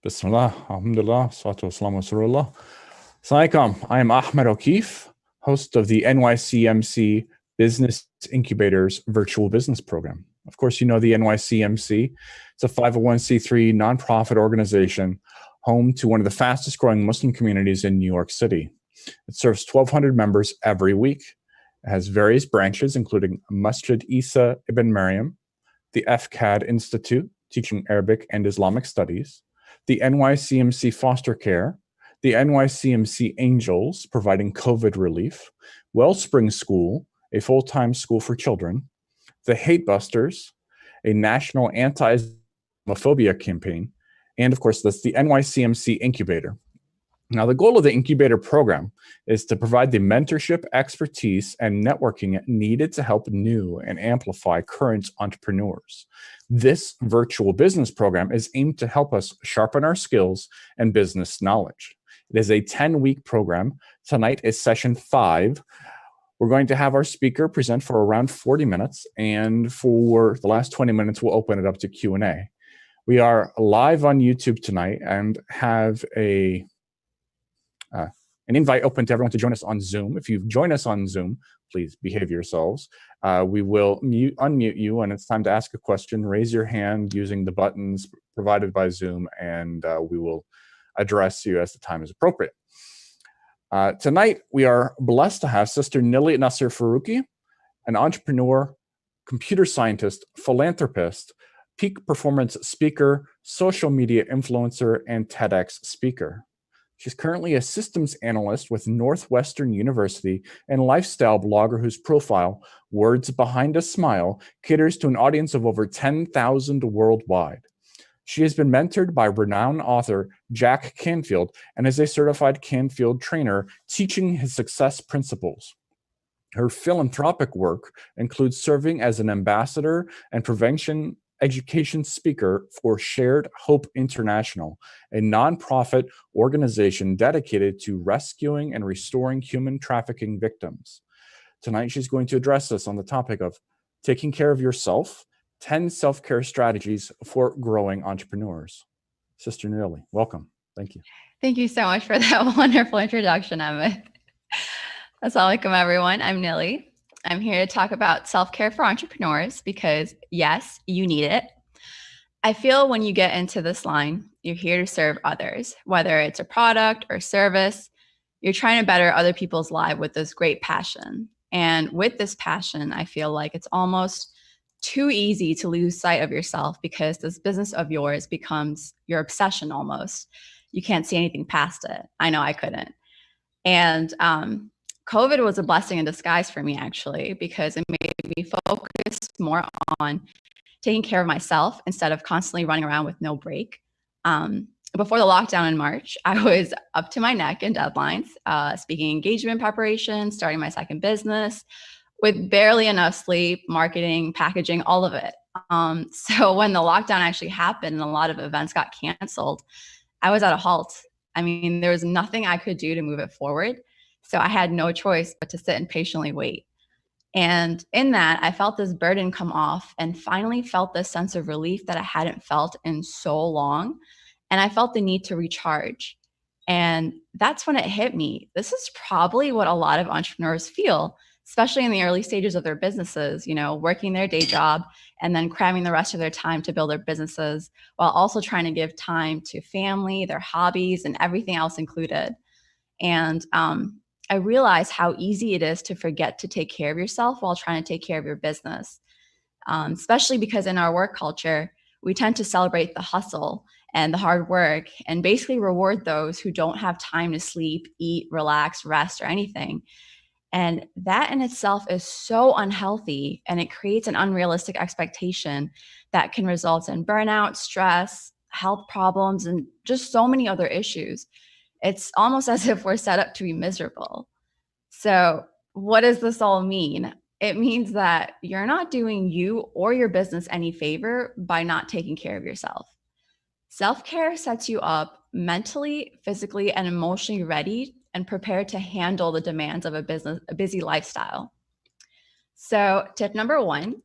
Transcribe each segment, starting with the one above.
Bismillah, alhamdulillah, salatu wassalamu ala rasulullah. Assalamualaikum. I am Ahmed O'Keefe, host of the NYCMC Business Incubators Virtual Business Program. Of course, you know the NYCMC. It's a 501c3 nonprofit organization home to one of the fastest growing Muslim communities in New York City. It serves 1,200 members every week. It has various branches, including Masjid Isa ibn Maryam, the FCAD Institute, teaching Arabic and Islamic studies, the NYCMC Foster Care, the NYCMC Angels, providing COVID relief, Wellspring School, a full-time school for children, the Hatebusters, a national anti-islamophobia campaign, and of course, that's the NYCMC Incubator. Now, the goal of the Incubator program is to provide the mentorship, expertise, and networking needed to help new and amplify current entrepreneurs. This virtual business program is aimed to help us sharpen our skills and business knowledge. It is a 10-week program. Tonight is session 5. We're going to have our speaker present for around 40 minutes, and for the last 20 minutes, we'll open it up to Q&A. We are live on YouTube tonight and have an invite open to everyone to join us on Zoom. If you've joined us on Zoom, please behave yourselves. We will unmute you when it's time to ask a question. Raise your hand using the buttons provided by Zoom, and we will address you as the time is appropriate. Tonight, we are blessed to have Sister Nilly Naseer-Farooqui, an entrepreneur, computer scientist, philanthropist, peak performance speaker, social media influencer, and TEDx speaker. She's currently a systems analyst with Northwestern University and lifestyle blogger whose profile, Words Behind a Smile, caters to an audience of over 10,000 worldwide. She has been mentored by renowned author Jack Canfield and is a certified Canfield trainer teaching his success principles. Her philanthropic work includes serving as an ambassador and prevention education speaker for Shared Hope International, a nonprofit organization dedicated to rescuing and restoring human trafficking victims. Tonight, she's going to address us on the topic of taking care of yourself, 10 self-care strategies for growing entrepreneurs. Sister Nilly, welcome. Thank you. Thank you so much for that wonderful introduction, Ahmed. Assalamu alaikum, everyone. I'm Nilly. I'm here to talk about self-care for entrepreneurs because, yes, you need it. I feel when you get into this line, you're here to serve others, whether it's a product or service. You're trying to better other people's lives with this great passion. And with this passion, I feel like it's almost too easy to lose sight of yourself because this business of yours becomes your obsession almost. You can't see anything past it. I know I couldn't. And COVID was a blessing in disguise for me, actually, because it made me focus more on taking care of myself instead of constantly running around with no break. Before the lockdown in March, I was up to my neck in deadlines, speaking engagement preparation, starting my second business with barely enough sleep, marketing, packaging, all of it. So when the lockdown actually happened and a lot of events got canceled, I was at a halt. I mean, there was nothing I could do to move it forward. So I had no choice but to sit and patiently wait. And in that, I felt this burden come off and finally felt this sense of relief that I hadn't felt in so long. And I felt the need to recharge. And that's when it hit me. This is probably what a lot of entrepreneurs feel, especially in the early stages of their businesses, you know, working their day job and then cramming the rest of their time to build their businesses while also trying to give time to family, their hobbies, and everything else included. And I realized how easy it is to forget to take care of yourself while trying to take care of your business, especially because in our work culture, we tend to celebrate the hustle and the hard work and basically reward those who don't have time to sleep, eat, relax, rest, or anything. And that in itself is so unhealthy, and it creates an unrealistic expectation that can result in burnout, stress, health problems, and just so many other issues. It's almost as if we're set up to be miserable. So what does this all mean? It means that you're not doing you or your business any favor by not taking care of yourself. Self-care sets you up mentally, physically, and emotionally ready and prepared to handle the demands of a busy lifestyle. So tip number 1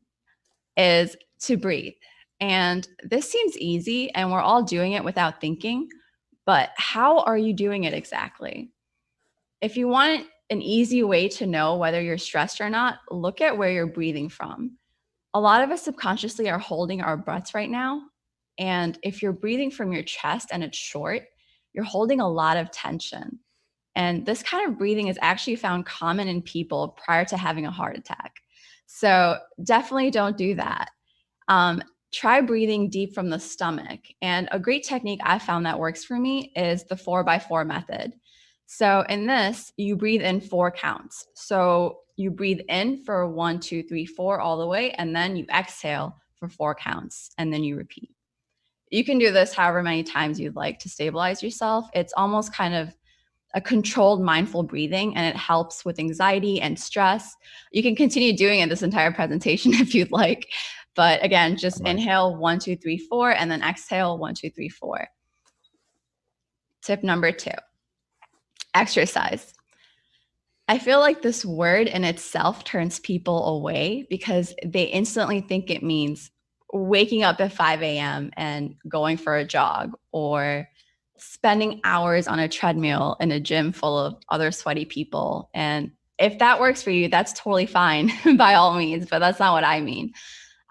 is to breathe. And this seems easy and we're all doing it without thinking, but how are you doing it exactly? If you want an easy way to know whether you're stressed or not, look at where you're breathing from. A lot of us subconsciously are holding our breaths right now. And if you're breathing from your chest and it's short, you're holding a lot of tension. And this kind of breathing is actually found common in people prior to having a heart attack. So definitely don't do that. Try breathing deep from the stomach. And a great technique I found that works for me is the 4x4 method. So in this, you breathe in 4 counts. So you breathe in for 1, 2, 3, 4 all the way, and then you exhale for 4 counts, and then you repeat. You can do this however many times you'd like to stabilize yourself. It's almost kind of a controlled mindful breathing, and it helps with anxiety and stress. You can continue doing it this entire presentation if you'd like. But again, just inhale 1, 2, 3, 4, and then exhale 1, 2, 3, 4. Tip number 2, exercise. I feel like this word in itself turns people away because they instantly think it means waking up at 5 a.m. and going for a jog, or spending hours on a treadmill in a gym full of other sweaty people. And if that works for you, that's totally fine by all means, but that's not what I mean.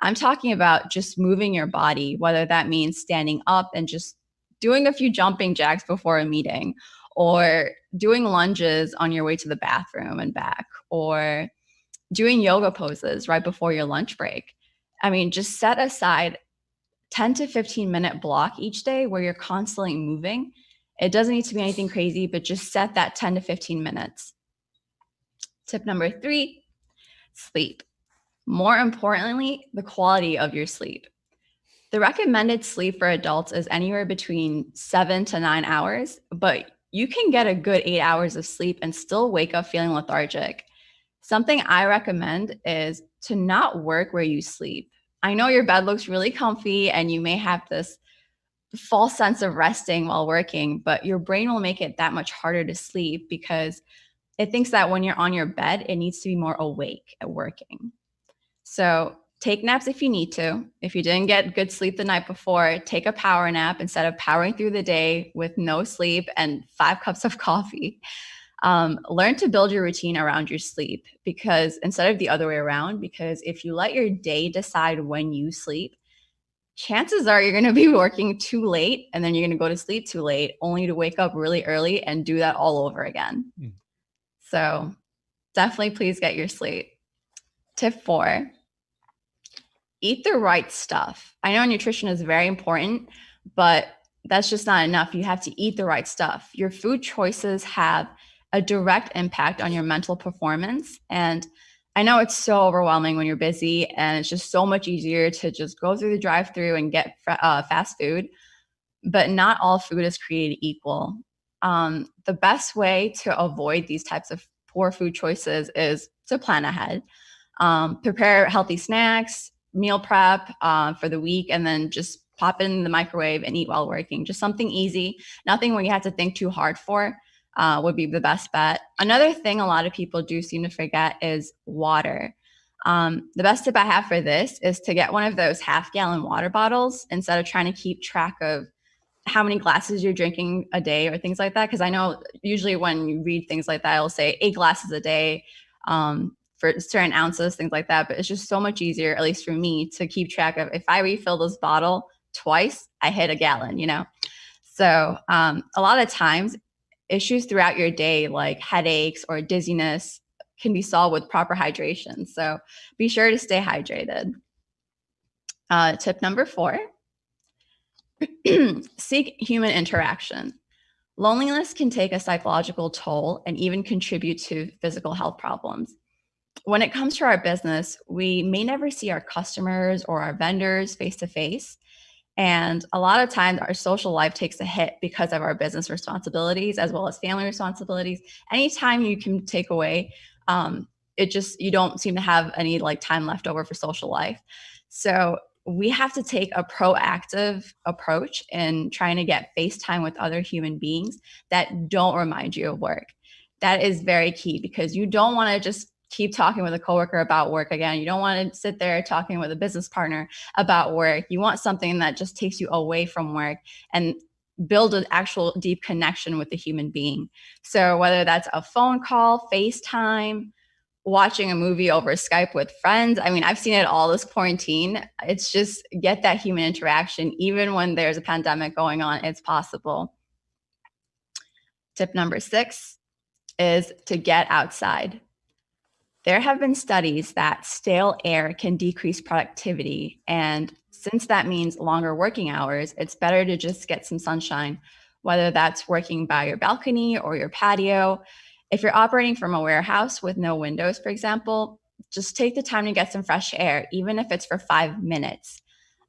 I'm talking about just moving your body, whether that means standing up and just doing a few jumping jacks before a meeting, or doing lunges on your way to the bathroom and back, or doing yoga poses right before your lunch break. I mean, just set aside 10 to 15 minute block each day where you're constantly moving. It doesn't need to be anything crazy, but just set that 10 to 15 minutes. Tip number 3, sleep. More importantly, the quality of your sleep. The recommended sleep for adults is anywhere between 7 to 9 hours, but you can get a good 8 hours of sleep and still wake up feeling lethargic. Something I recommend is to not work where you sleep. I know your bed looks really comfy and you may have this false sense of resting while working, but your brain will make it that much harder to sleep because it thinks that when you're on your bed, it needs to be more awake at working. So take naps if you need to. If you didn't get good sleep the night before, take a power nap instead of powering through the day with no sleep and 5 cups of coffee. Learn to build your routine around your sleep, because instead of the other way around, because if you let your day decide when you sleep, chances are you're going to be working too late and then you're going to go to sleep too late, only to wake up really early and do that all over again. So definitely please get your sleep. Tip 4, eat the right stuff. I know nutrition is very important, but that's just not enough. You have to eat the right stuff. Your food choices have a direct impact on your mental performance. And I know it's so overwhelming when you're busy, and it's just so much easier to just go through the drive-thru and get fast food, but not all food is created equal. The best way to avoid these types of poor food choices is to plan ahead. Prepare healthy snacks, meal prep for the week, and then just pop it in the microwave and eat while working. Just something easy, nothing where you have to think too hard for. Would be the best bet. Another thing a lot of people do seem to forget is water. The best tip I have for this is to get one of those half-gallon water bottles instead of trying to keep track of how many glasses you're drinking a day or things like that. Because I know usually when you read things like that, it'll say 8 glasses a day for certain ounces, things like that. But it's just so much easier, at least for me, to keep track of if I refill this bottle twice, I hit a gallon, you know? So a lot of times, issues throughout your day, like headaches or dizziness, can be solved with proper hydration. So be sure to stay hydrated. Tip number 4, seek human interaction. Loneliness can take a psychological toll and even contribute to physical health problems. When it comes to our business, we may never see our customers or our vendors face to face. And a lot of times our social life takes a hit because of our business responsibilities as well as family responsibilities. Anytime you can take away, you don't seem to have any time left over for social life. So we have to take a proactive approach in trying to get face time with other human beings that don't remind you of work. That is very key, because you don't want to just keep talking with a coworker about work again. You don't want to sit there talking with a business partner about work. You want something that just takes you away from work and build an actual deep connection with the human being. So whether that's a phone call, FaceTime, watching a movie over Skype with friends. I mean, I've seen it all this quarantine. It's just get that human interaction. Even when there's a pandemic going on, it's possible. Tip number 6 is to get outside. There have been studies that stale air can decrease productivity. And since that means longer working hours, it's better to just get some sunshine, whether that's working by your balcony or your patio. If you're operating from a warehouse with no windows, for example, just take the time to get some fresh air, even if it's for 5 minutes.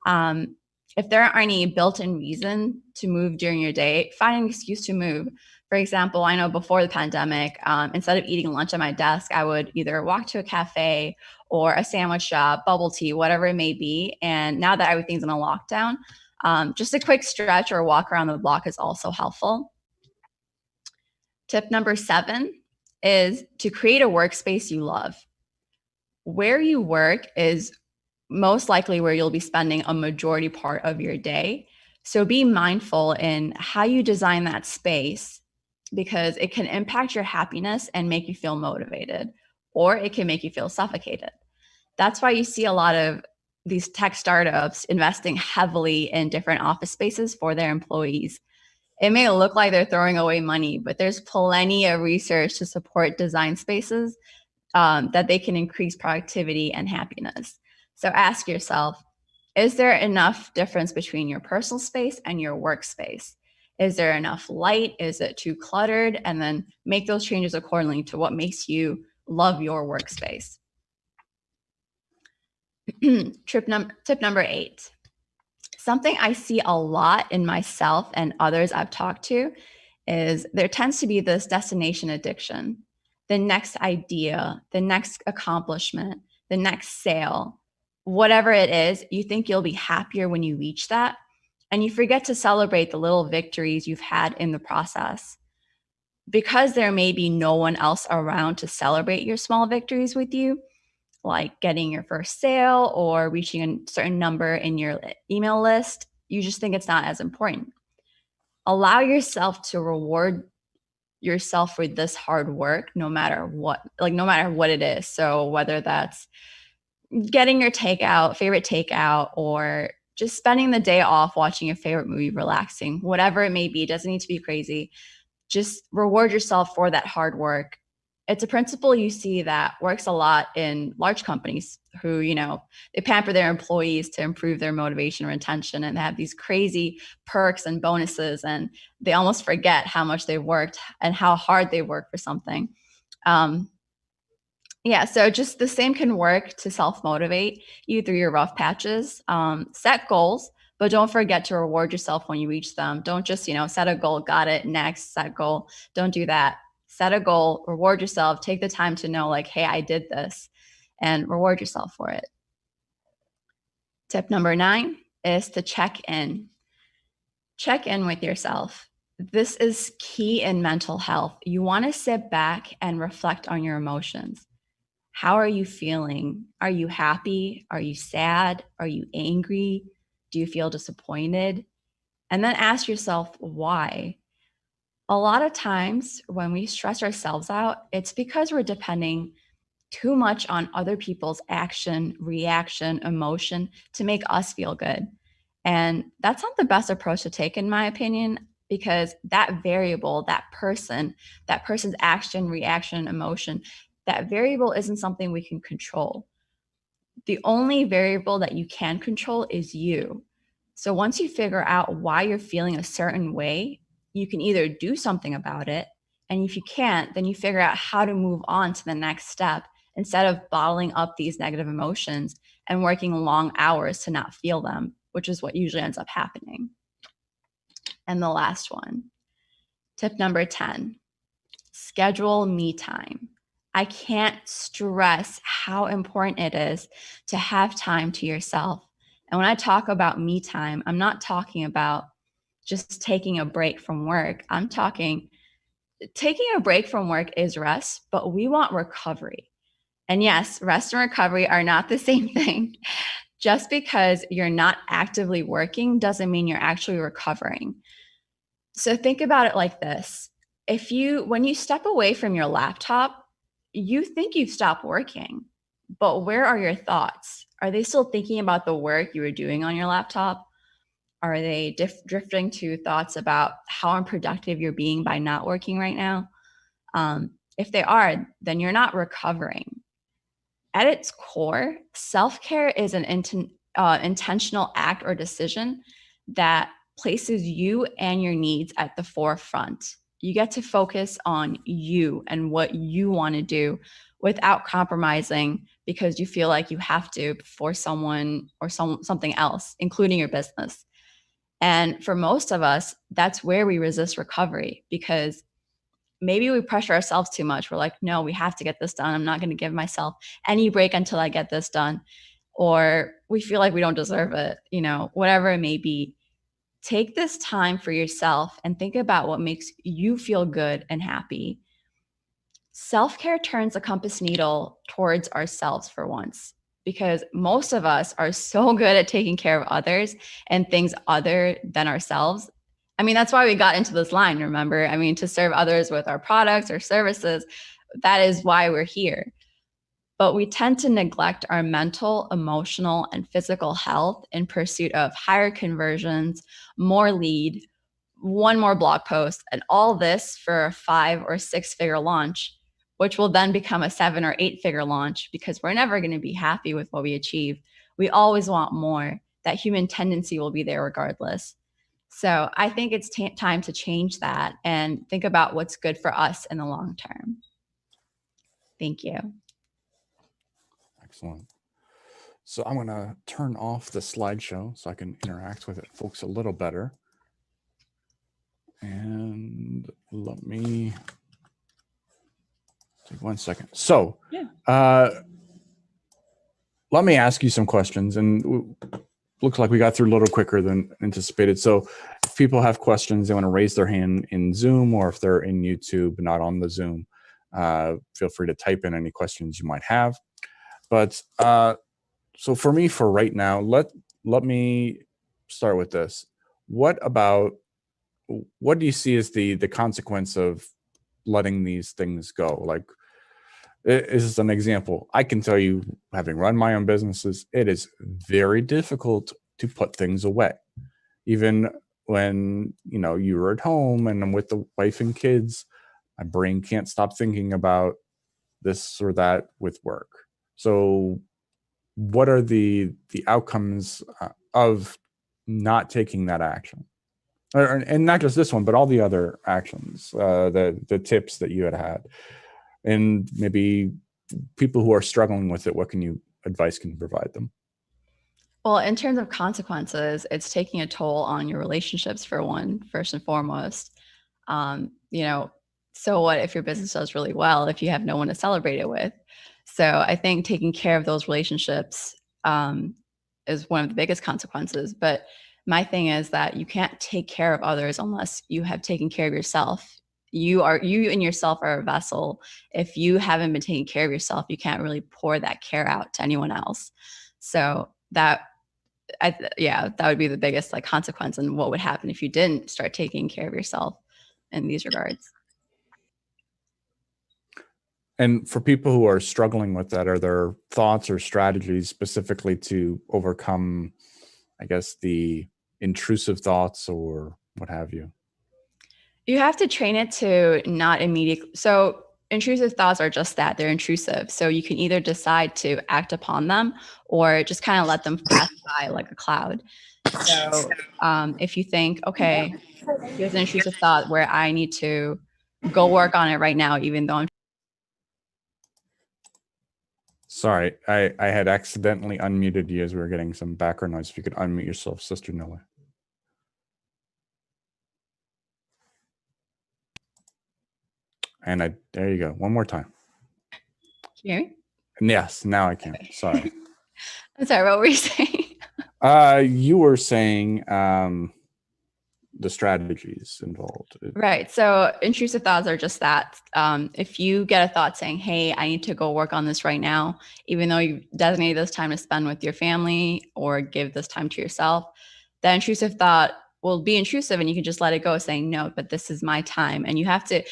If there aren't any built-in reason to move during your day, find an excuse to move. For example, I know before the pandemic, instead of eating lunch at my desk, I would either walk to a cafe or a sandwich shop, bubble tea, whatever it may be. And now that everything's in a lockdown, just a quick stretch or walk around the block is also helpful. Tip number 7 is to create a workspace you love. Where you work is most likely where you'll be spending a majority part of your day. So be mindful in how you design that space, because it can impact your happiness and make you feel motivated, or it can make you feel suffocated. That's why you see a lot of these tech startups investing heavily in different office spaces for their employees. It may look like they're throwing away money, but there's plenty of research to support design spaces that they can increase productivity and happiness. So ask yourself, is there enough difference between your personal space and your workspace? Is there enough light? Is it too cluttered? And then make those changes accordingly to what makes you love your workspace. Tip number 8. Something I see a lot in myself and others I've talked to is there tends to be this destination addiction. The next idea, the next accomplishment, the next sale, whatever it is, you think you'll be happier when you reach that. And you forget to celebrate the little victories you've had in the process. Because there may be no one else around to celebrate your small victories with you, like getting your first sale or reaching a certain number in your email list, you just think it's not as important. Allow yourself to reward yourself for this hard work, no matter what it is. So whether that's getting your favorite takeout, or just spending the day off watching your favorite movie, relaxing, whatever it may be, it doesn't need to be crazy. Just reward yourself for that hard work. It's a principle you see that works a lot in large companies who, they pamper their employees to improve their motivation or retention, and they have these crazy perks and bonuses, and they almost forget how much they worked and how hard they worked for something. So just the same can work to self-motivate you through your rough patches. Set goals, but don't forget to reward yourself when you reach them. Don't just, set a goal, got it, next, set goal. Don't do that. Set a goal, reward yourself, take the time to know like, hey, I did this, and reward yourself for it. Tip number 9 is to check in. Check in with yourself. This is key in mental health. You want to sit back and reflect on your emotions. How are you feeling? Are you happy? Are you sad? Are you angry? Do you feel disappointed? And then ask yourself why. A lot of times when we stress ourselves out, it's because we're depending too much on other people's action, reaction, emotion to make us feel good. And that's not the best approach to take, in my opinion, because that variable, that person's action, reaction, emotion, that variable isn't something we can control. The only variable that you can control is you. So once you figure out why you're feeling a certain way, you can either do something about it, and if you can't, then you figure out how to move on to the next step instead of bottling up these negative emotions and working long hours to not feel them, which is what usually ends up happening. And the last one, tip number 10, schedule me time. I can't stress how important it is to have time to yourself. And when I talk about me time, I'm not talking about just taking a break from work. I'm talking taking a break from work is rest, but we want recovery. And yes, rest and recovery are not the same thing. Just because you're not actively working doesn't mean you're actually recovering. So think about it like this. When you step away from your laptop, you think you've stopped working, but where are your thoughts? Are they still thinking about the work you were doing on your laptop? Are they drifting to thoughts about how unproductive you're being by not working right now? If they are, then you're not recovering. At its core, self-care is an intentional act or decision that places you and your needs at the forefront. You get to focus on you and what you want to do without compromising because you feel like you have to for someone or something else, including your business. And for most of us, that's where we resist recovery because maybe we pressure ourselves too much. We're like, no, we have to get this done. I'm not going to give myself any break until I get this done. Or we feel like we don't deserve it, whatever it may be. Take this time for yourself and think about what makes you feel good and happy. Self-care turns the compass needle towards ourselves for once, because most of us are so good at taking care of others and things other than ourselves. I mean, that's why we got into this line, remember? I mean, to serve others with our products or services, that is why we're here. But we tend to neglect our mental, emotional, and physical health in pursuit of higher conversions, more lead, one more blog post, and all this for a 5 or 6 figure launch, which will then become a 7 or 8 figure launch because we're never going to be happy with what we achieve. We always want more. That human tendency will be there regardless. So I think it's time to change that and think about what's good for us in the long term. Thank you. Excellent. So I'm going to turn off the slideshow so I can interact with folks a little better. And let me take 1 second. So let me ask you some questions. And looks like we got through a little quicker than anticipated. So if people have questions, they want to raise their hand in Zoom, or if they're in YouTube, not on the Zoom, feel free to type in any questions you might have. But so for me, for right now, let me start with this. What do you see as the consequence of letting these things go? Like, this is an example. I can tell you, having run my own businesses, it is very difficult to put things away. Even when, you're at home and I'm with the wife and kids, my brain can't stop thinking about this or that with work. So what are the outcomes of not taking that action? And not just this one, but all the other actions, the tips that you had. And maybe people who are struggling with it, what advice can you provide them? Well, in terms of consequences, it's taking a toll on your relationships first and foremost. So what if your business does really well if you have no one to celebrate it with? So I think taking care of those relationships is one of the biggest consequences. But my thing is that you can't take care of others unless you have taken care of yourself. You and yourself are a vessel. If you haven't been taking care of yourself, you can't really pour that care out to anyone else. So that would be the biggest consequence, and what would happen if you didn't start taking care of yourself in these regards. And for people who are struggling with that, are there thoughts or strategies specifically to overcome, I guess, the intrusive thoughts or what have you? You have to train it to not immediately. So intrusive thoughts are just that, they're intrusive. So you can either decide to act upon them or just kind of let them pass by like a cloud. So if you think, okay, here's an intrusive thought where I need to go work on it right now, even though I'm Sorry, I had accidentally unmuted you as we were getting some background noise. If you could unmute yourself, Sister Nilly. And there you go. One more time. Can you hear me? Yes, now I can. Okay. Sorry. I'm sorry, what were you saying? You were saying the strategies involved. Right. So intrusive thoughts are just that. If you get a thought saying, hey, I need to go work on this right now, even though you designated this time to spend with your family or give this time to yourself, that intrusive thought will be intrusive and you can just let it go saying, no, but this is my time. And you have to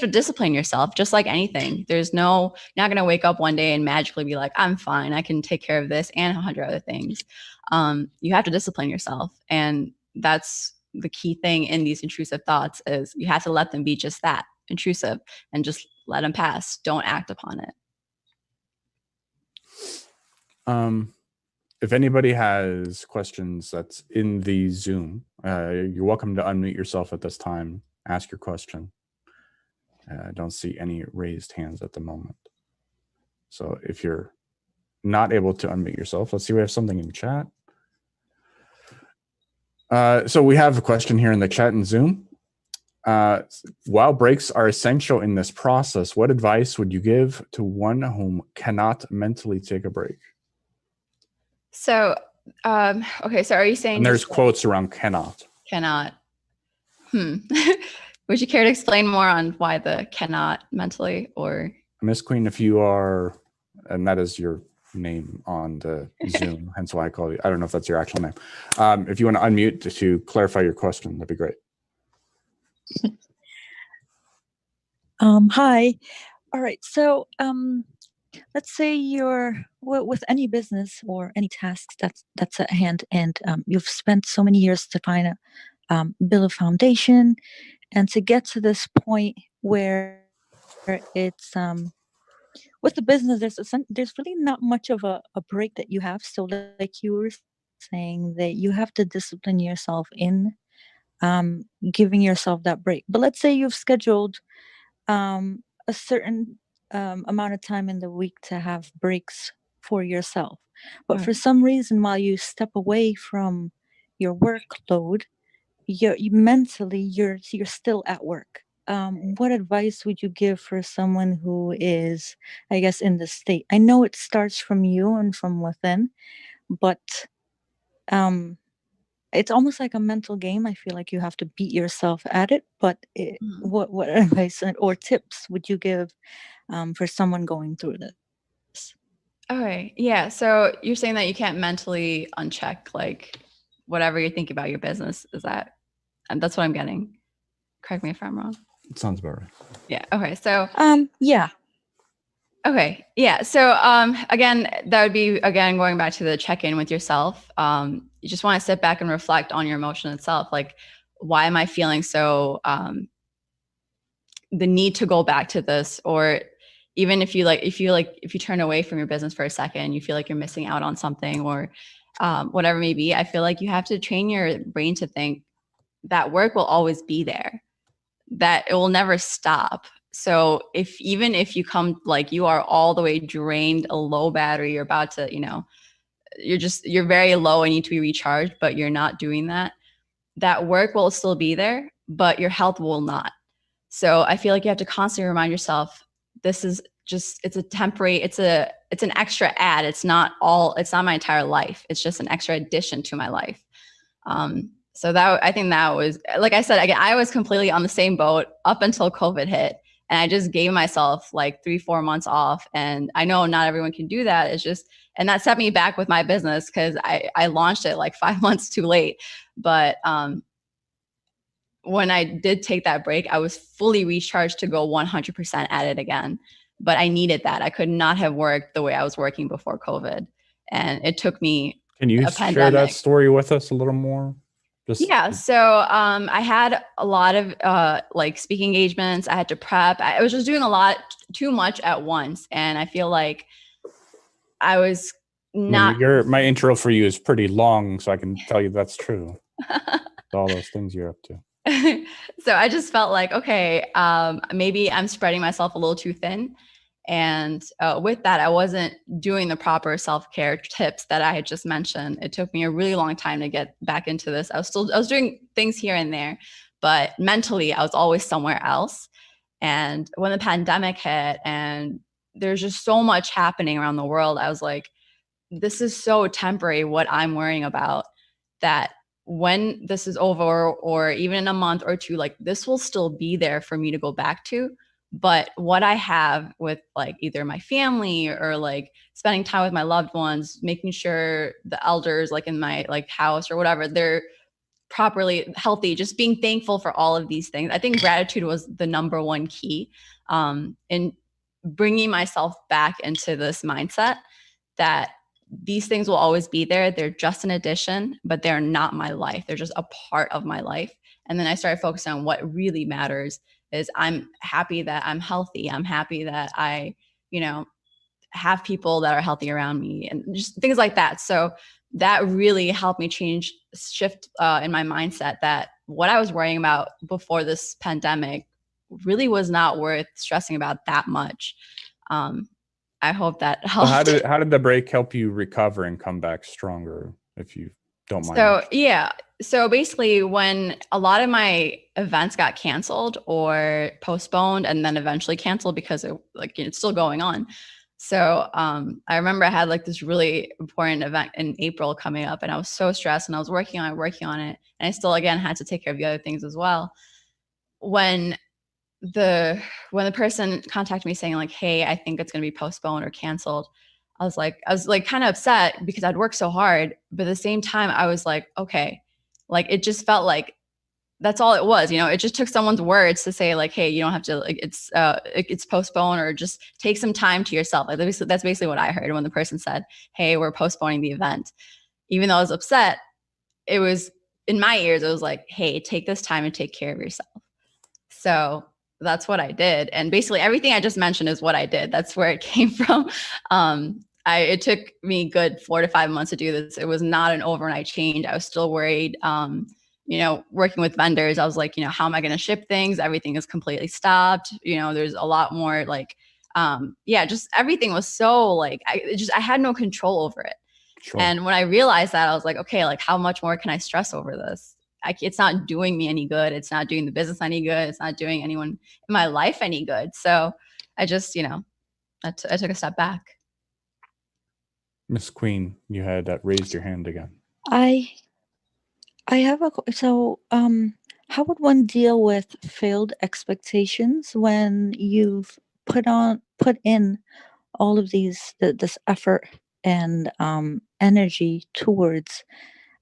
discipline yourself just like anything. You're not going to wake up one day and magically be like, I'm fine. I can take care of this and 100 other things. You have to discipline yourself. And that's the key thing in these intrusive thoughts is you have to let them be just that, intrusive, and just let them pass. Don't act upon it. If anybody has questions that's in the Zoom, you're welcome to unmute yourself at this time, ask your question. I don't see any raised hands at the moment. So if you're not able to unmute yourself, let's see, we have something in chat. So we have a question here in the chat in Zoom. While breaks are essential in this process, what advice would you give to one whom cannot mentally take a break? So, okay, so are you saying— And there's quotes around cannot. Cannot. Would you care to explain more on why the cannot mentally, or? Miss Queen, if you are, and that is your name on the Zoom, hence why I call you. I don't know if that's your actual name. If you want to unmute to clarify your question, that'd be great. Hi. All right. So let's say you're with any business or any tasks that's at hand, and you've spent so many years to find build a foundation, and to get to this point where it's with the business, there's really not much of a break that you have. So like you were saying, that you have to discipline yourself in giving yourself that break. But let's say you've scheduled a certain amount of time in the week to have breaks for yourself. But for some reason, while you step away from your workload, you're still at work. What advice would you give for someone who is, I guess, in this state? I know it starts from you and from within, but it's almost like a mental game. I feel like you have to beat yourself at it. But what advice or tips would you give for someone going through this? All right. Yeah. So you're saying that you can't mentally uncheck like whatever you're thinking about your business. Is that? And that's what I'm getting. Correct me if I'm wrong. It sounds about right. Yeah. Okay. So yeah. Okay. Yeah. So again, that would be going back to the check-in with yourself. You just want to sit back and reflect on your emotion itself. Like, why am I feeling so the need to go back to this? Or even if you turn away from your business for a second, you feel like you're missing out on something, or whatever it may be. I feel like you have to train your brain to think that work will always be there, that it will never stop. So even if you come, like, you are all the way drained, a low battery, you're about to, you're very low and need to be recharged, but you're not doing that, that work will still be there, but your health will not. So I feel like you have to constantly remind yourself, this is just, it's a temporary, it's an extra add. It's not my entire life. It's just an extra addition to my life. So I think that was, like I said, again, I was completely on the same boat up until COVID hit. And I just gave myself like 3-4 months off. And I know not everyone can do that. It's just, and that set me back with my business because I launched it like 5 months too late. But when I did take that break, I was fully recharged to go 100% at it again. But I needed that. I could not have worked the way I was working before COVID. And it took me Can you share that story with us a little more? Yeah. So I had a lot of like speaking engagements. I had to prep. I was just doing a lot too much at once. And I feel like I was not. My intro for you is pretty long, so I can tell you that's true. All those things you're up to. So I just felt like, okay, maybe I'm spreading myself a little too thin. And with that, I wasn't doing the proper self-care tips that I had just mentioned. It took me a really long time to get back into this. I was doing things here and there, but mentally I was always somewhere else. And when the pandemic hit and there's just so much happening around the world, I was like, this is so temporary what I'm worrying about, that when this is over, or even in a month or two, like this will still be there for me to go back to. But what I have with like either my family or like spending time with my loved ones, making sure the elders like in my like house or whatever, they're properly healthy, just being thankful for all of these things. I think gratitude was the number one key in bringing myself back into this mindset that these things will always be there. They're just an addition, but they're not my life. They're just a part of my life. And then I started focusing on what really matters is I'm happy that I'm healthy. I'm happy that I, you know, have people that are healthy around me and just things like that. So that really helped me shift in my mindset that what I was worrying about before this pandemic really was not worth stressing about that much. I hope that helped. So how did the break help you recover and come back stronger, if you don't mind? So yeah. So basically when a lot of my events got canceled or postponed and then eventually canceled because it's still going on. So I remember I had like this really important event in April coming up and I was so stressed and I was working on it. And I still, again, had to take care of the other things as well. When the person contacted me saying like, hey, I think it's going to be postponed or canceled, I was like kind of upset because I'd worked so hard. But at the same time, I was like, okay, like it just felt like that's all it was. You know, it just took someone's words to say like, hey, you don't have to, like, it's postponed, or just take some time to yourself. Like that's basically what I heard when the person said, hey, we're postponing the event. Even though I was upset, it was in my ears, it was like, hey, take this time and take care of yourself. So that's what I did. And basically everything I just mentioned is what I did. That's where it came from. It took me good 4 to 5 months to do this. It was not an overnight change. I was still worried. You know, working with vendors, I was like, you know, how am I going to ship things? Everything is completely stopped. You know, there's a lot more like, just everything was so like, I had no control over it. Sure. And when I realized that, I was like, okay, like how much more can I stress over this? It's not doing me any good. It's not doing the business any good. It's not doing anyone in my life any good. So I just, you know, I took a step back. Miss Queen, you had raised your hand again. I have how would one deal with failed expectations when you've put in all of this effort and energy towards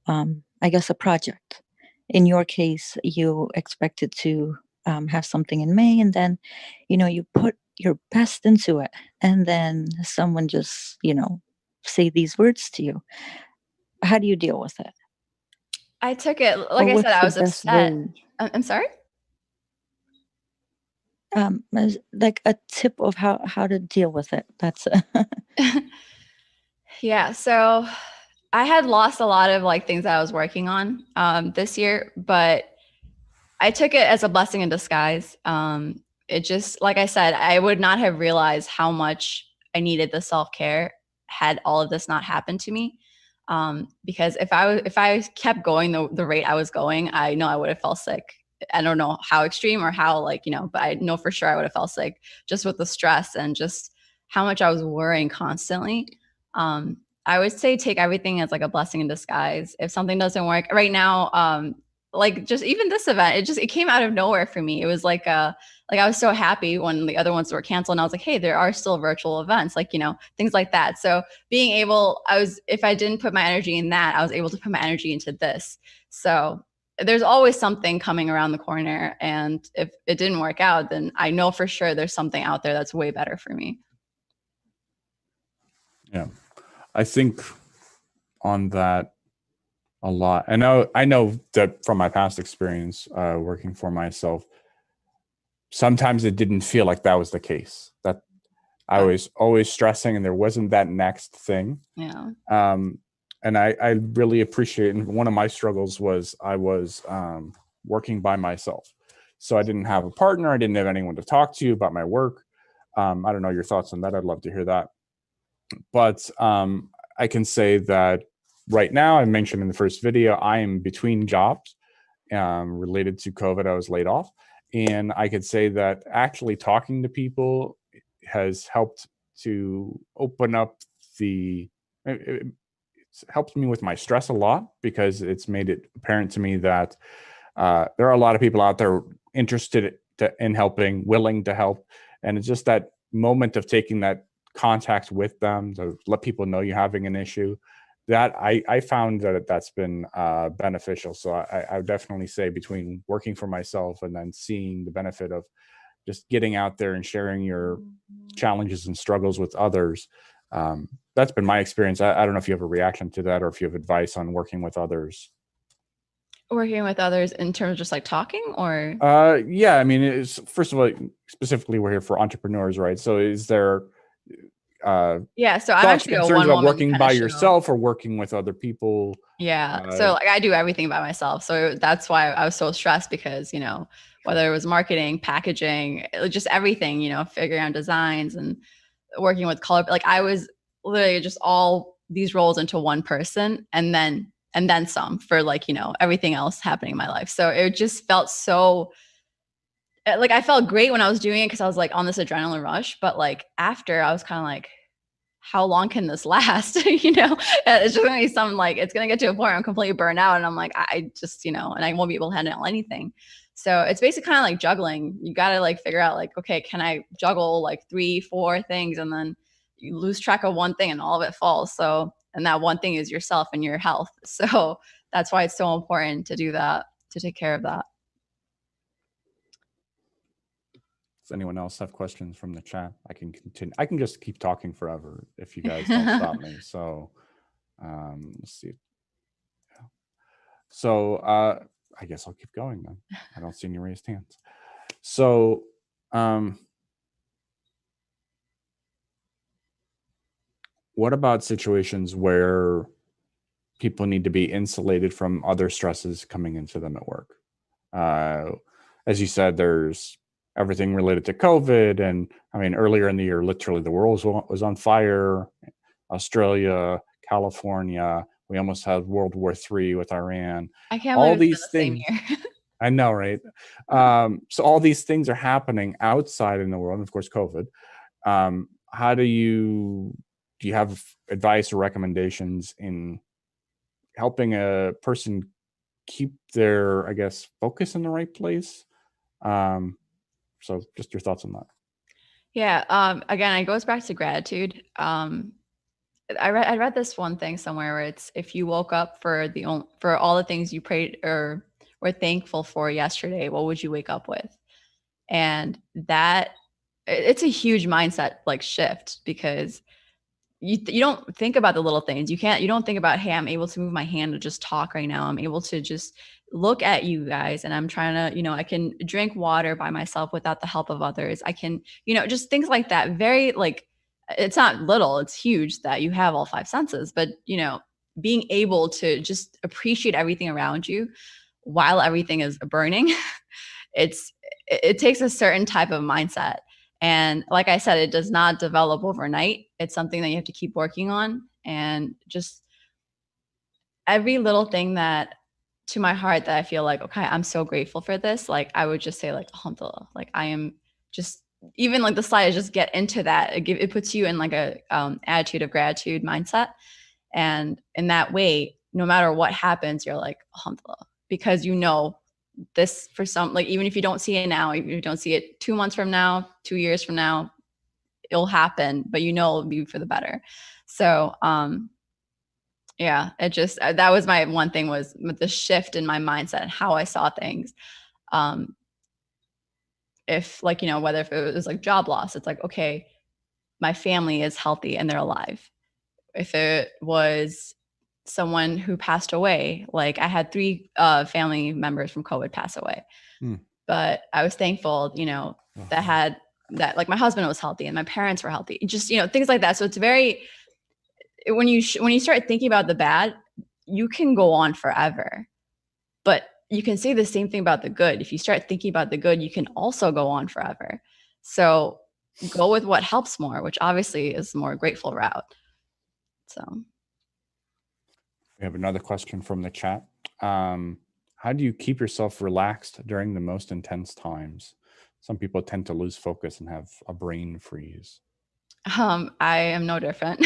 I guess a project? In your case, you expected to have something in May, and then, you know, you put your best into it, and then someone just, you know, say these words to you. How do you deal with it? I took it, like I said, I was upset. I'm sorry? Like a tip of how to deal with it. That's Yeah. So I had lost a lot of like things that I was working on this year, but I took it as a blessing in disguise. It just, like I said, I would not have realized how much I needed the self-care had all of this not happened to me. Because if I kept going the rate I was going, I know I would have felt sick. I don't know how extreme or how, like, you know, but I know for sure I would have felt sick just with the stress and just how much I was worrying constantly. I would say take everything as like a blessing in disguise. If something doesn't work right now, like just even this event, it came out of nowhere for me. It was like I was so happy when the other ones were canceled, and I was like, hey, there are still virtual events, like, you know, things like that. So being able, if I didn't put my energy in that, I was able to put my energy into this. So there's always something coming around the corner. And if it didn't work out, then I know for sure there's something out there that's way better for me. Yeah. I think on that a lot. I know that from my past experience working for myself, sometimes it didn't feel like that was the case, that I was always stressing and there wasn't that next thing. Yeah. And I really appreciate, and one of my struggles was I was working by myself. So I didn't have a partner. I didn't have anyone to talk to about my work. I don't know your thoughts on that. I'd love to hear that. But I can say that right now, I mentioned in the first video, I am between jobs related to COVID. I was laid off. And I could say that actually talking to people has helped to open up helped me with my stress a lot, because it's made it apparent to me that there are a lot of people out there interested in helping, willing to help. And it's just that moment of taking that contact with them to let people know you're having an issue, that I found that that's been beneficial. So I would definitely say, between working for myself and then seeing the benefit of just getting out there and sharing your challenges and struggles with others, that's been my experience. I don't know if you have a reaction to that, or if you have advice on working with others. Working with others in terms of just like talking, or? Yeah, I mean, first of all, specifically, we're here for entrepreneurs, right? So is there yeah, so I'm actually a concerns about one-woman working kinda by show. yourself or working with other people? Yeah, so like I do everything by myself. So that's why I was so stressed, because, you know, whether it was marketing, packaging, just everything, you know, figuring out designs and working with color, like I was literally just all these roles into one person, and then some for, like, you know, everything else happening in my life. So it just felt so, like, I felt great when I was doing it, because I was like on this adrenaline rush, but like after, I was kind of like, how long can this last? You know, it's just gonna be some, like, it's gonna get to a point where I'm completely burned out, and I'm like, I just, you know, and I won't be able to handle anything. So it's basically kind of like juggling. You got to like figure out, like, okay, can I juggle like 3-4 things, and then you lose track of one thing and all of it falls. So, and that one thing is yourself and your health. So that's why it's so important to do that, to take care of that. Does anyone else have questions from the chat? I can continue. I can just keep talking forever if you guys don't stop me. So let's see. Yeah. So I guess I'll keep going then. I don't see any raised hands. So what about situations where people need to be insulated from other stresses coming into them at work? As you said, there's everything related to COVID. And I mean, earlier in the year, literally the world was on fire. Australia, California, we almost had World War III with Iran. I can't all believe these it's been the things. same year. I know, right? So all these things are happening outside in the world, and of course, COVID. How do you have advice or recommendations in helping a person keep their, I guess, focus in the right place? So just your thoughts on that. Yeah. Again, it goes back to gratitude. I read this one thing somewhere where it's, if you woke up for all the things you prayed or were thankful for yesterday, what would you wake up with? And that, it's a huge mindset like shift, because you don't think about the little things. You don't think about, hey, I'm able to move my hand to just talk right now. I'm able to just look at you guys, and I'm trying to, you know, I can drink water by myself without the help of others. I can, you know, just things like that. Very, like, it's not little, it's huge that you have all 5 senses, but, you know, being able to just appreciate everything around you while everything is burning, it takes a certain type of mindset. And like I said, it does not develop overnight. It's something that you have to keep working on. And just every little thing that, to my heart, that I feel like, okay, I'm so grateful for this. Like, I would just say, like, alhamdulillah, like, I am just, even like the slide, just get into that. It puts you in like a attitude of gratitude mindset. And in that way, no matter what happens, you're like, alhamdulillah, because you know, this, for some, like, even if you don't see it now, even if you don't see it 2 months from now, 2 years from now, it'll happen, but you know, it'll be for the better. So, yeah, it just, that was my one thing, was the shift in my mindset and how I saw things. If, like, you know, whether if it was like job loss, it's like, okay, my family is healthy and they're alive. If it was someone who passed away, like, I had 3 family members from COVID pass away, but I was thankful, you know, that like my husband was healthy and my parents were healthy, just, you know, things like that. So it's very, when you start thinking about the bad, you can go on forever, but you can say the same thing about the good. If you start thinking about the good, you can also go on forever. So go with what helps more, which obviously is the more grateful route. So we have another question from the chat. How do you keep yourself relaxed during the most intense times? Some people tend to lose focus and have a brain freeze. I am no different.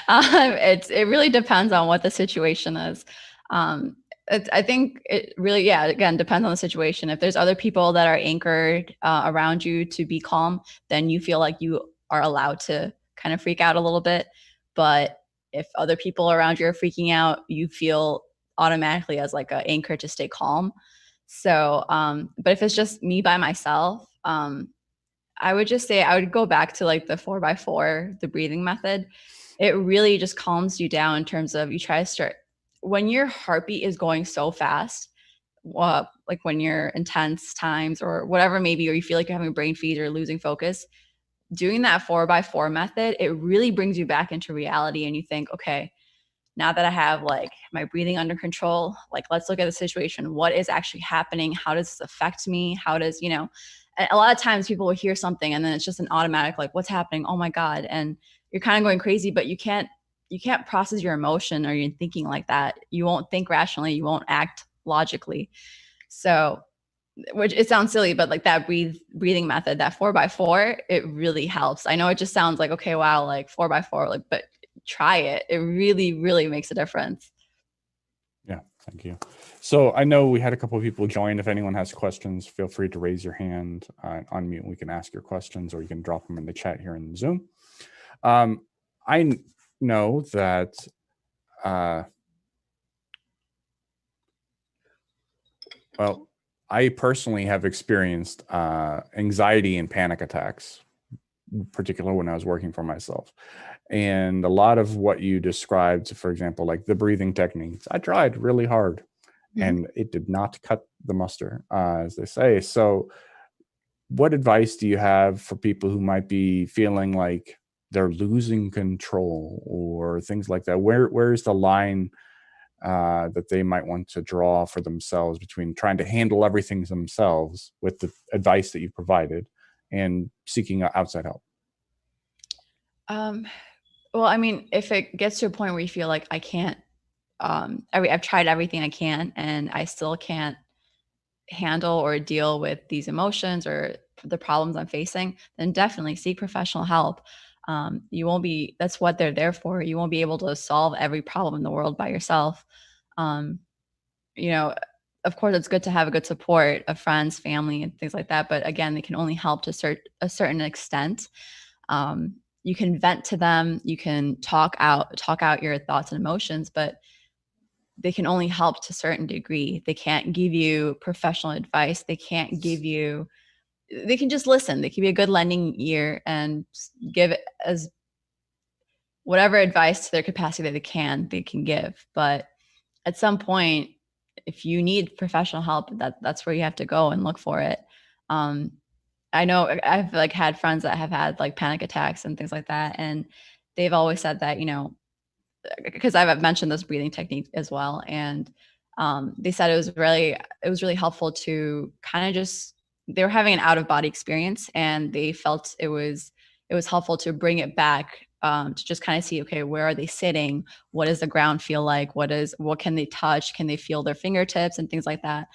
It really depends on what the situation is. I think it really, yeah, again, depends on the situation. If there's other people that are anchored around you to be calm, then you feel like you are allowed to kind of freak out a little bit. But if other people around you are freaking out, you feel automatically as like an anchor to stay calm. So, but if it's just me by myself, I would just say I would go back to like the 4x4, the breathing method. It really just calms you down in terms of you try to start when your heartbeat is going so fast, like when you're intense times or whatever, maybe, or you feel like you're having a brain freeze or losing focus, doing that 4x4 method, it really brings you back into reality. And you think, okay, now that I have like my breathing under control, like let's look at the situation. What is actually happening? How does this affect me? How does, a lot of times people will hear something and then it's just an automatic, like, what's happening? Oh my God. And you're kind of going crazy, but you can't process your emotion or you're thinking like that. You won't think rationally. You won't act logically. So, which it sounds silly, but like that breathing method, that 4x4, it really helps. I know it just sounds like, okay, wow, like 4x4, like, but try it. It really, really makes a difference. Yeah, thank you. So I know we had a couple of people join. If anyone has questions, feel free to raise your hand, unmute, and we can ask your questions, or you can drop them in the chat here in Zoom. I know that well, I personally have experienced anxiety and panic attacks, particularly when I was working for myself. And a lot of what you described, for example, like the breathing techniques, I tried really hard and it did not cut the mustard, as they say. So what advice do you have for people who might be feeling like they're losing control or things like that? Where's the line that they might want to draw for themselves between trying to handle everything themselves with the advice that you've provided and seeking outside help? Well, I mean, if it gets to a point where you feel like I can't, I've tried everything I can and I still can't handle or deal with these emotions or the problems I'm facing, then definitely seek professional help. That's what they're there for. You won't be able to solve every problem in the world by yourself. Of course, it's good to have a good support of friends, family, and things like that. But again, they can only help to a certain extent. You can vent to them, you can talk out your thoughts and emotions, but they can only help to a certain degree. They can't give you professional advice. They can just listen. They can be a good lending ear and give it as whatever advice to their capacity that they can give. But at some point, if you need professional help, that's where you have to go and look for it. I know I've like had friends that have had like panic attacks and things like that. And they've always said that, because I've mentioned this breathing technique as well. And they said it was really helpful to kind of they were having an out of body experience and they felt it was helpful to bring it back to just kind of see, okay, where are they sitting? What does the ground feel like? What can they touch? Can they feel their fingertips and things like that?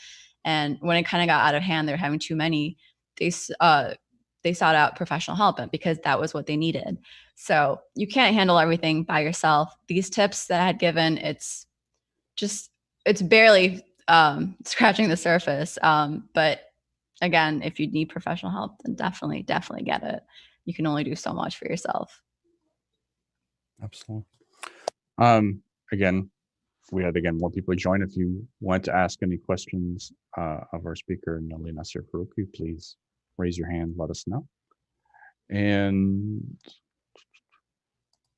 And when it kind of got out of hand, they were having too many. They sought out professional help because that was what they needed. So you can't handle everything by yourself. These tips that I had given, it's barely scratching the surface. But again, if you need professional help, then definitely get it. You can only do so much for yourself. Absolutely. Again, we had more people join. If you want to ask any questions of our speaker, Nilly Naseer-Farooqui, please raise your hand, let us know. And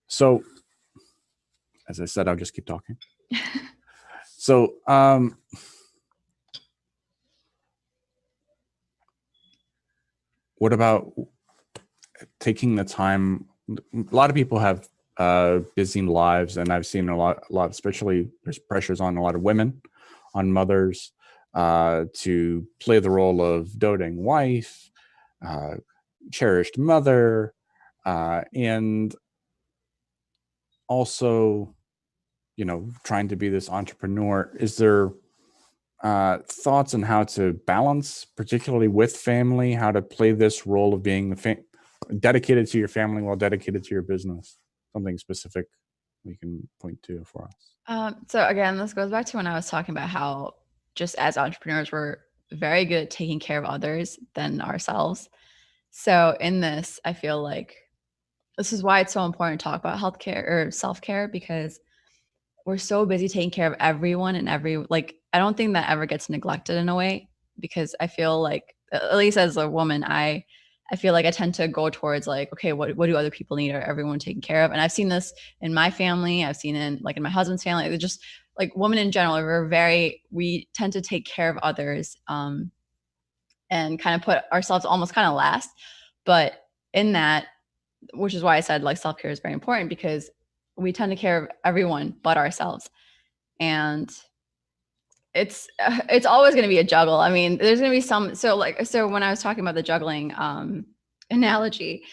so, as I said, I'll just keep talking. So, what about taking the time? A lot of people have busy lives, and I've seen a lot, especially there's pressures on a lot of women, on mothers, to play the role of doting wife, cherished mother, and also, trying to be this entrepreneur. Is there thoughts on how to balance, particularly with family, how to play this role of being dedicated to your family while dedicated to your business? Something specific we can point to for us? So again, this goes back to when I was talking about how just as entrepreneurs, we're very good at taking care of others than ourselves. So in this, I feel like this is why it's so important to talk about healthcare or self-care, because we're so busy taking care of everyone and I don't think that ever gets neglected in a way, because I feel like, at least as a woman, I feel like I tend to go towards like, okay, what do other people need? Are everyone taken care of? And I've seen this in my family. I've seen it in my husband's family. They're just like women in general. We tend to take care of others and kind of put ourselves almost kind of last. But in that, which is why I said like self-care is very important, because we tend to care of everyone but ourselves. And it's always going to be a juggle. I mean, there's going to be so when I was talking about the juggling analogy,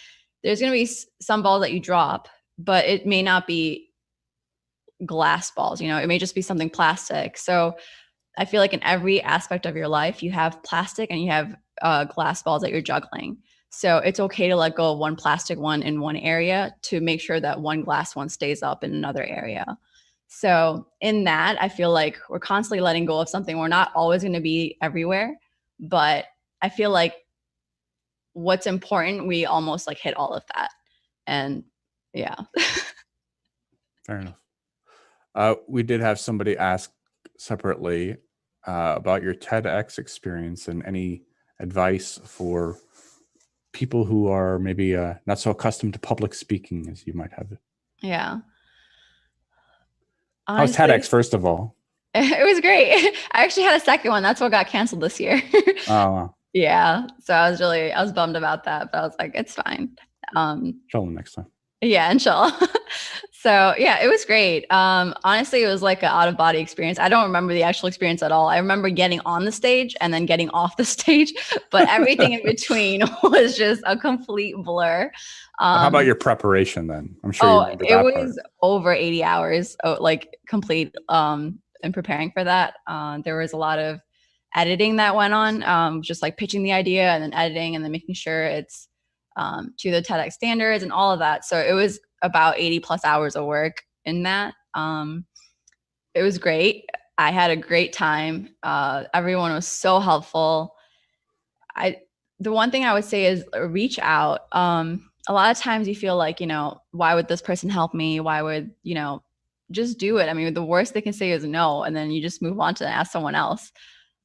there's going to be some balls that you drop, but it may not be glass balls, it may just be something plastic. So I feel like in every aspect of your life, you have plastic and you have glass balls that you're juggling. So it's okay to let go of one plastic one in one area to make sure that one glass one stays up in another area. So in that, I feel like we're constantly letting go of something. We're not always going to be everywhere, but I feel like what's important, we almost like hit all of that. And yeah. Fair enough. We did have somebody ask separately about your TEDx experience and any advice for people who are maybe not so accustomed to public speaking as you might have. Yeah. How's TEDx, first of all? It was great. I actually had a second one. That's what got canceled this year. Oh, wow. Yeah. So I was bummed about that, but I was like, it's fine. Show them next time. Yeah, inshallah. So yeah, it was great. Honestly, it was like an out of body experience. I don't remember the actual experience at all. I remember getting on the stage and then getting off the stage, but everything in between was just a complete blur. How about your preparation then? I'm sure you remember that it was over 80 hours, like complete in preparing for that. There was a lot of editing that went on, just like pitching the idea and then editing and then making sure it's to the TEDx standards and all of that. So it was about 80 plus hours of work in that. It was great. I had a great time. Everyone was so helpful. The one thing I would say is reach out. A lot of times you feel like, why would this person help me? Why would, just do it. I mean, the worst they can say is no, and then you just move on to ask someone else.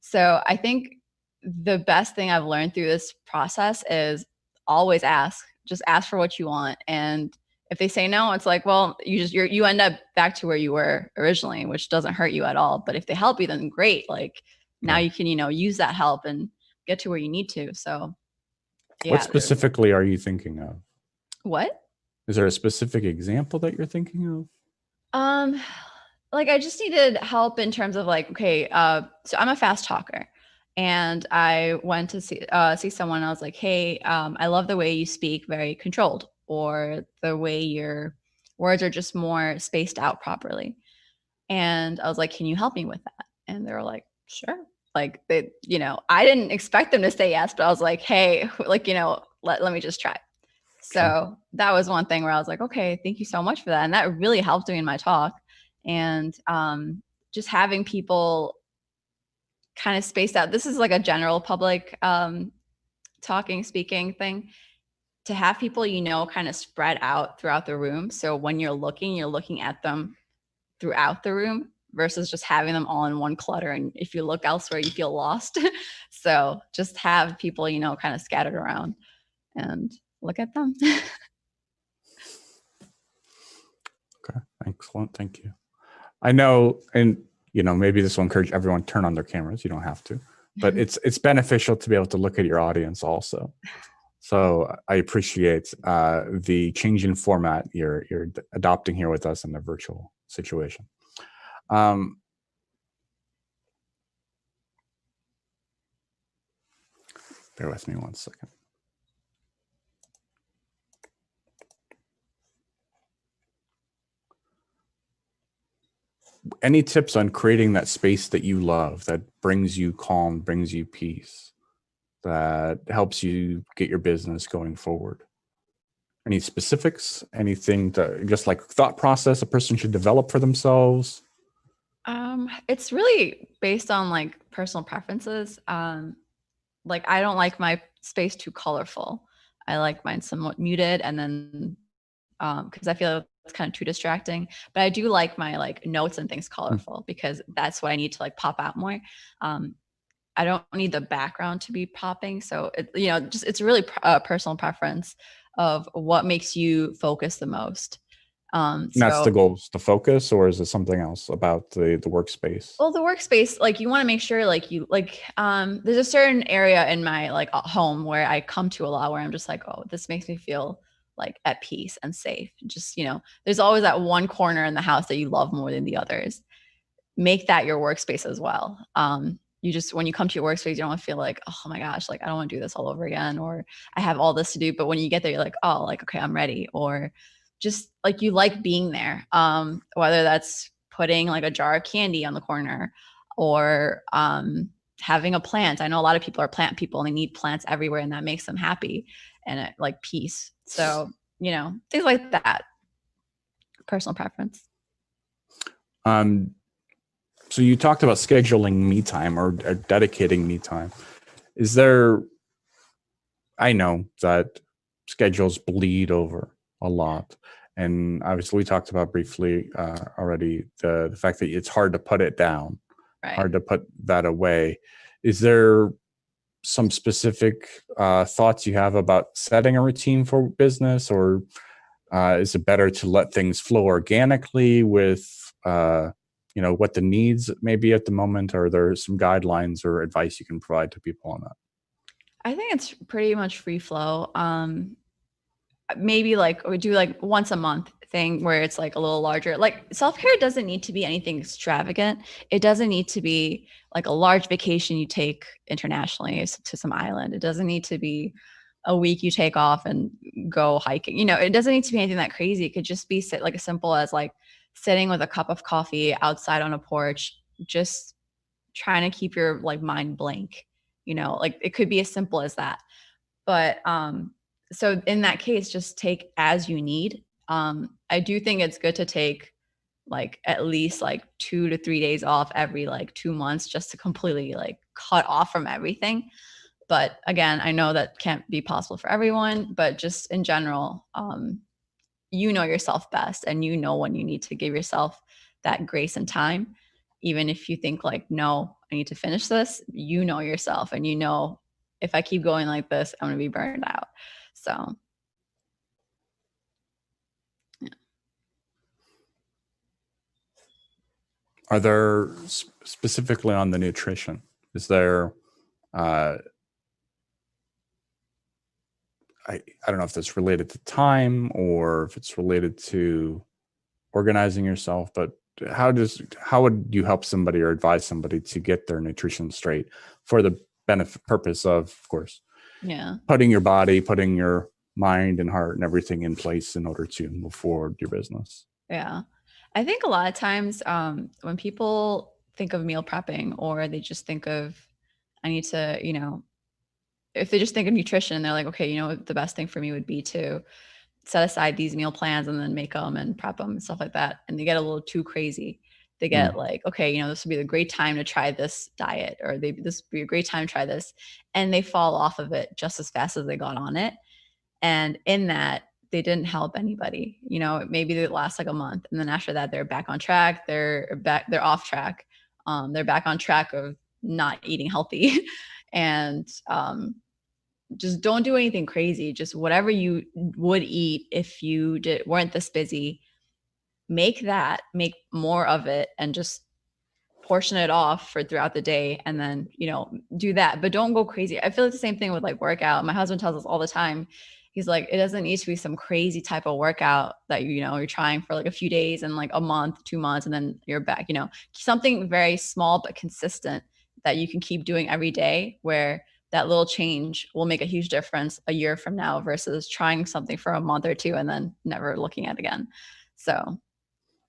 So I think the best thing I've learned through this process is always ask. Just ask for what you want. And if they say no, it's like, well, you end up back to where you were originally, which doesn't hurt you at all. But if they help you, then great. Like now you can, use that help and get to where you need to. So yeah. What specifically are you thinking of? What? Is there a specific example that you're thinking of? Like I just needed help in terms of like, okay, so I'm a fast talker. And I went to see someone. I was like, hey, I love the way you speak, very controlled, or the way your words are just more spaced out properly. And I was like, can you help me with that? And they were like, sure. Like they, I didn't expect them to say yes, but I was like, hey, like, let me just try. So that was one thing where I was like, okay, thank you so much for that. And that really helped me in my talk. And just having people kind of spaced out. This is like a general public speaking thing. To have people, kind of spread out throughout the room. So when you're looking at them throughout the room versus just having them all in one clutter. And if you look elsewhere, you feel lost. So just have people, kind of scattered around and look at them. Okay, excellent. Thank you. I know, and maybe this will encourage everyone to turn on their cameras. You don't have to, but it's beneficial to be able to look at your audience also. So I appreciate the change in format you're adopting here with us in the virtual situation. Bear with me one second. Any tips on creating that space that you love, that brings you calm, brings you peace, that helps you get your business going forward? Any specifics? Anything to just like thought process a person should develop for themselves? It's really based on like personal preferences. Like I don't like my space too colorful. I like mine somewhat muted, and then because I feel it's kind of too distracting. But I do like my like notes and things colorful because that's what I need to like pop out more. I don't need the background to be popping. So just it's really personal preference of what makes you focus the most. And that's So the goal, is to focus, or is it something else about the workspace? well, the workspace, like you want to make sure like you like there's a certain area in my like home where I come to a lot where I'm just like, oh, this makes me feel like at peace and safe. Just, there's always that one corner in the house that you love more than the others. Make that your workspace as well. You just, when you come to your workspace, you don't want to feel like, oh my gosh, like I don't want to do this all over again, or I have all this to do. But when you get there, you're like, oh, like, okay, I'm ready. Or just like you like being there. Whether that's putting like a jar of candy on the corner or having a plant. I know a lot of people are plant people and they need plants everywhere, and that makes them happy and like peace. So, things like that. Personal preference. So you talked about scheduling me time or dedicating me time. Is there, I know that schedules bleed over a lot. And obviously we talked about briefly already the fact that it's hard to put it down, Right. Hard to put that away. Is there some specific thoughts you have about setting a routine for business, or is it better to let things flow organically with what the needs may be at the moment? Or are there some guidelines or advice you can provide to people on that? I think it's pretty much free flow. Maybe like we do like once a month thing where it's like a little larger. Like self-care doesn't need to be anything extravagant. It doesn't need to be like a large vacation you take internationally to some island. It doesn't need to be a week you take off and go hiking. It doesn't need to be anything that crazy. It could just be like as simple as like sitting with a cup of coffee outside on a porch, just trying to keep your like mind blank. Like it could be as simple as that. But so in that case, just take as you need. I do think it's good to take like at least like 2 to 3 days off every like 2 months just to completely like cut off from everything. But again, I know that can't be possible for everyone, but just in general, you know yourself best, and you know when you need to give yourself that grace and time. Even if you think like, no, I need to finish this, you know yourself, and you know, if I keep going like this, I'm going to be burned out. So, yeah. Are there specifically on the nutrition? Is there, I don't know if that's related to time or if it's related to organizing yourself, but how would you help somebody or advise somebody to get their nutrition straight for the purpose of course, putting your body, putting your mind and heart and everything in place in order to move forward your business? Yeah. I think a lot of times when people think of meal prepping, or they just think of, I need to, if they just think of nutrition, they're like, okay, the best thing for me would be to set aside these meal plans and then make them and prep them and stuff like that. And they get a little too crazy. They get like, okay, this would be a great time to try this diet, or this would be a great time to try this. And they fall off of it just as fast as they got on it. And in that, they didn't help anybody. Maybe they last like a month, and then after that, they're back on track. They're off track. They're back on track of not eating healthy. And just don't do anything crazy. Just whatever you would eat if you weren't this busy, make more of it, and just portion it off for throughout the day, and then do that. But don't go crazy. I feel like the same thing with like workout. My husband tells us all the time, he's like, it doesn't need to be some crazy type of workout that you're trying for like a few days and like a month, 2 months, and then you're back. Something very small but consistent that you can keep doing every day, where that little change will make a huge difference a year from now versus trying something for a month or two and then never looking at it again. So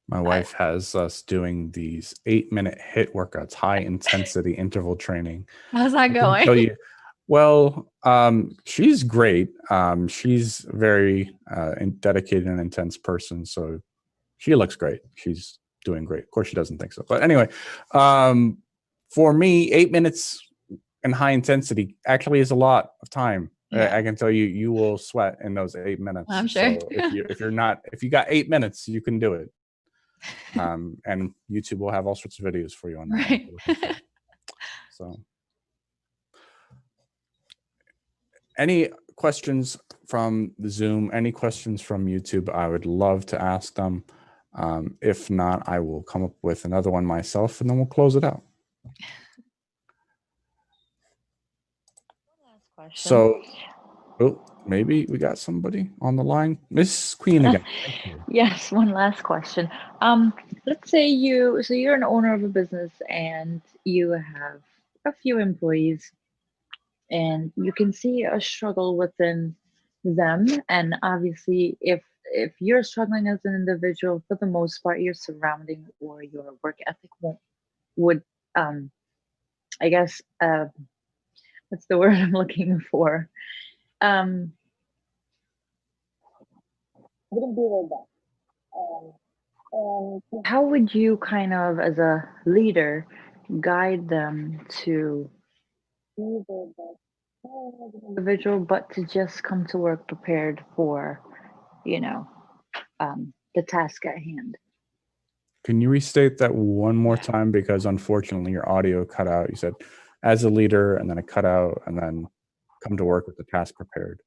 my wife has us doing these 8-minute HIIT workouts, high intensity interval training. How's that going? Tell you, Well, she's great. She's a very dedicated and intense person. So she looks great. She's doing great. Of course, she doesn't think so. But anyway, for me, 8 minutes in high intensity actually is a lot of time. Yeah. I can tell you, you will sweat in those 8 minutes. I'm sure. So if you got 8 minutes, you can do it. And YouTube will have all sorts of videos for you on that. Right. So, any questions from the Zoom? Any questions from YouTube? I would love to ask them. If not, I will come up with another one myself, and then we'll close it out. Last question. So, maybe we got somebody on the line. Miss Queen again. Thank you. Yes, one last question. Let's say you're an owner of a business and you have a few employees, and you can see a struggle within them. And obviously, if you're struggling as an individual, for the most part, your surrounding or your work ethic would I guess what's the word I'm looking for? Wouldn't be like that. How would you kind of, as a leader, guide them to be the best individual, but to just come to work prepared for, the task at hand? Can you restate that one more time? Because unfortunately, your audio cut out. You said, as a leader, and then it cut out, and then come to work with the task prepared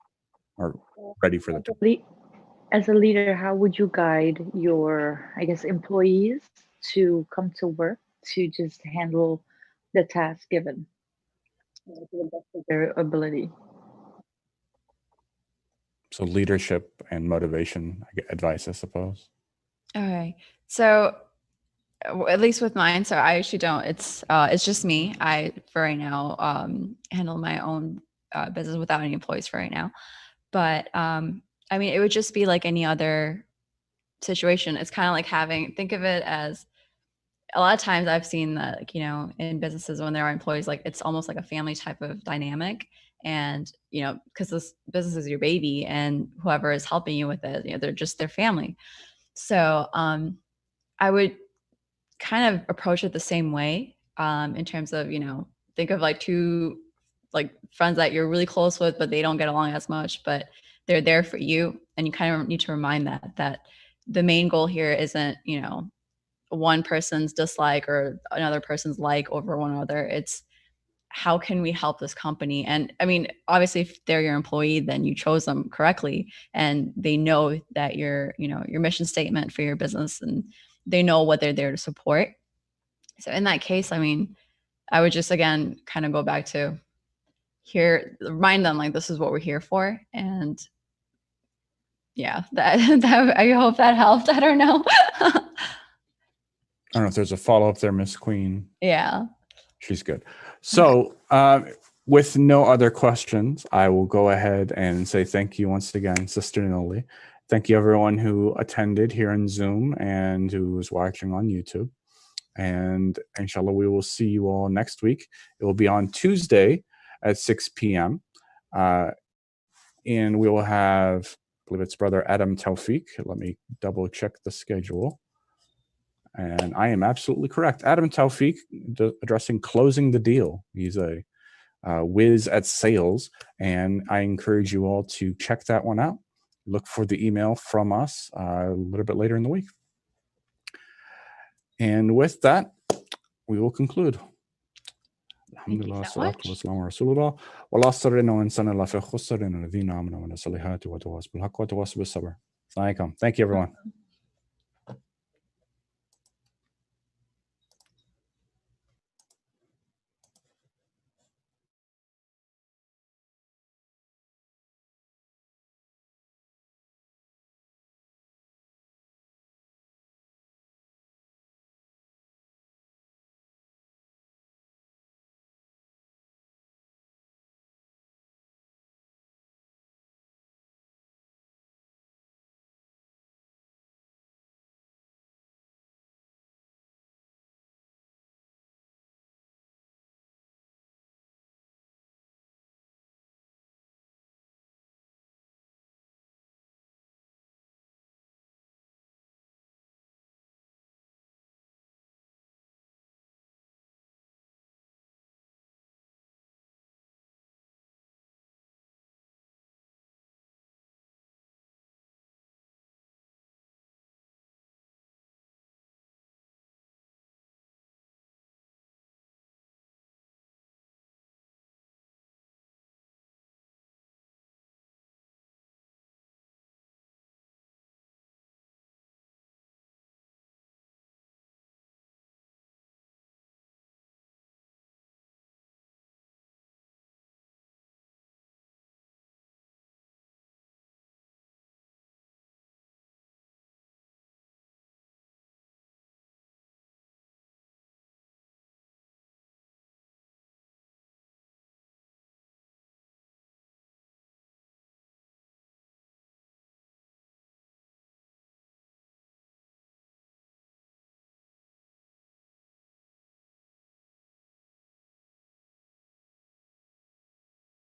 or ready for the task. As a leader, how would you guide your, I guess, employees to come to work to just handle the task given to the best of their ability? So leadership and motivation advice, I suppose. All right. So at least with mine, so I actually don't, it's just me. I, for right now, handle my own business without any employees for right now. But I mean, it would just be like any other situation. It's kind of like think of it as, a lot of times I've seen that, like, in businesses when there are employees, like it's almost like a family type of dynamic. And, because this business is your baby, and whoever is helping you with it, they're just their family. So I would kind of approach it the same way in terms of, think of like two like friends that you're really close with, but they don't get along as much, but they're there for you. And you kind of need to remind that the main goal here isn't, one person's dislike or another person's like over one another. It's how can we help this company? And I mean, obviously, if they're your employee, then you chose them correctly, and they know that your mission statement for your business, and they know what they're there to support. So in that case, I mean, I would just, again, kind of go back to remind them like, this is what we're here for. And yeah, that I hope that helped. I don't know. I don't know if there's a follow-up there, Miss Queen. Yeah. She's good. So with no other questions, I will go ahead and say thank you once again, Sister Nilly. Thank you everyone who attended here in Zoom and who was watching on YouTube. And inshallah, we will see you all next week. It will be on Tuesday at 6 p.m. And we will have, I believe it's Brother Adam Tawfiq. Let me double check the schedule. And I am absolutely correct. Adam Tawfiq, addressing closing the deal. He's a whiz at sales, and I encourage you all to check that one out. Look for the email from us a little bit later in the week. And with that, we will conclude. Alhamdulillah, salatu wassalamu ala rasulullah. Wallah sarrina wa insana la fi khusrin alladhina amanu wa salihati wa tawas bil haqq wa tawas bis sabr. Thank you, everyone.